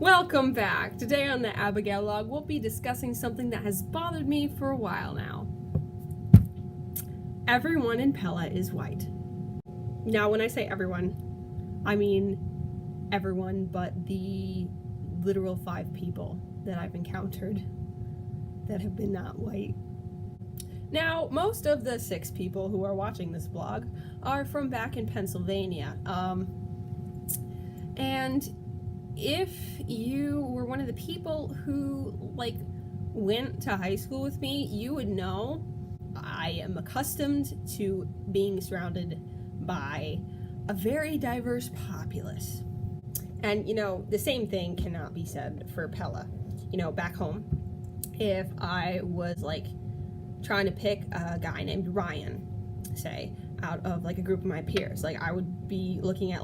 Welcome back! Today on the Abigailog, we'll be discussing something that has bothered me for a while now. Everyone in Pella is white. Now, when I say everyone, I mean everyone but the literal 5 people that I've encountered that have been not white. Now, most of the 6 people who are watching this vlog are from back in Pennsylvania. And if you were one of the people who, went to high school with me, you would know I am accustomed to being surrounded by a very diverse populace. And, the same thing cannot be said for Pella. Back home, if I was, trying to pick a guy named Ryan, say, out of, a group of my peers, I would be looking at,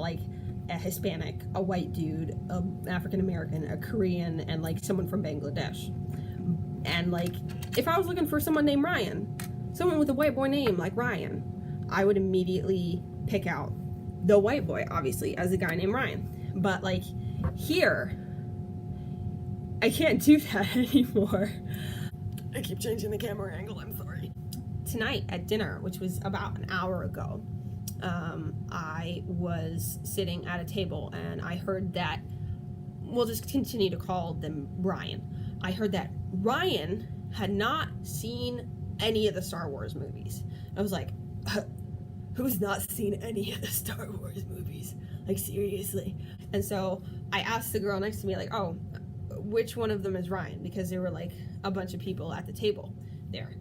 a Hispanic, a white dude, an African-American, a Korean, and, someone from Bangladesh. And, if I was looking for someone named Ryan, someone with a white boy name like Ryan, I would immediately pick out the white boy, obviously, as a guy named Ryan. But, here, I can't do that anymore. I keep changing the camera angle, I'm sorry. Tonight at dinner, which was about an hour ago, I was sitting at a table and I heard that, we'll just continue to call them Ryan. I heard that Ryan had not seen any of the Star Wars movies. I was like, who's not seen any of the Star Wars movies? Seriously? And so I asked the girl next to me, oh, which one of them is Ryan? Because there were a bunch of people at the table there.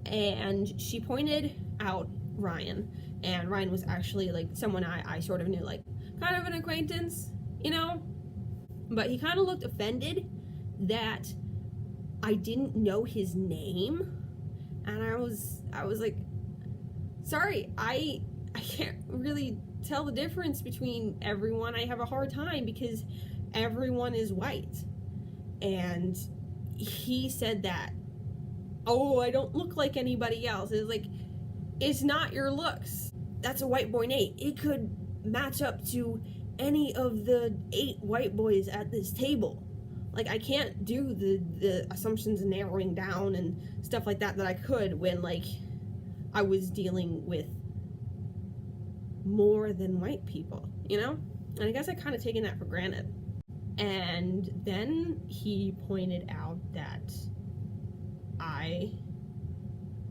And she pointed out Ryan, and Ryan was actually someone I sort of knew, kind of an acquaintance, but he kind of looked offended that I didn't know his name. And I was like, sorry, I can't really tell the difference between everyone. I have a hard time because everyone is white. And he said that, oh, I don't look like anybody else. It's it's not your looks. That's a white boy name. It could match up to any of the 8 white boys at this table. I can't do the assumptions and narrowing down and stuff like that I could when, I was dealing with more than white people, And I guess I kind of taken that for granted. And then he pointed out that I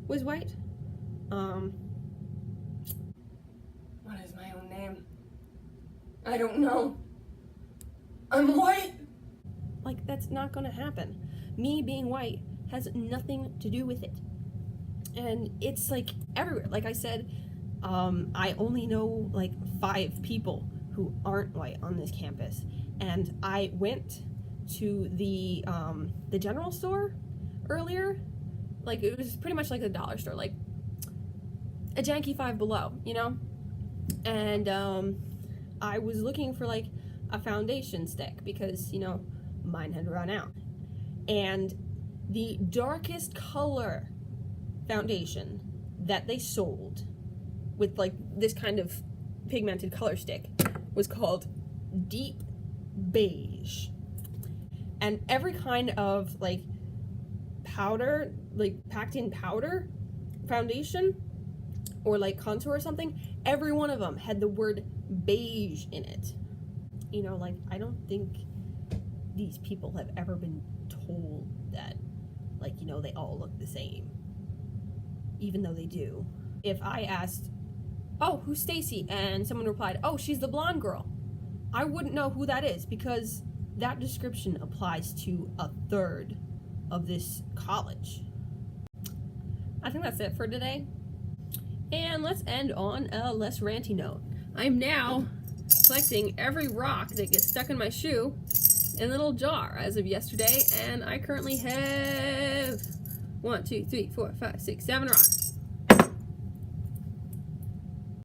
was white. What is my own name? I don't know. I'm white. That's not gonna happen. Me being white has nothing to do with it. And it's everywhere. Like I said, I only know 5 people who aren't white on this campus. And I went to the general store earlier. It was pretty much like a dollar store, a janky Five Below, And I was looking for a foundation stick because, mine had run out. And the darkest color foundation that they sold with this kind of pigmented color stick was called Deep Beige. And every kind of powder, packed in powder foundation or contour or something, every one of them had the word beige in it. I don't think these people have ever been told that they all look the same, even though they do. If I asked, oh, who's Stacy? And someone replied, oh, she's the blonde girl, I wouldn't know who that is because that description applies to a third of this college. I think that's it for today. And let's end on a less ranty note. I'm now collecting every rock that gets stuck in my shoe in a little jar as of yesterday, and I currently have 1, 2, 3, 4, 5, 6, 7 rocks.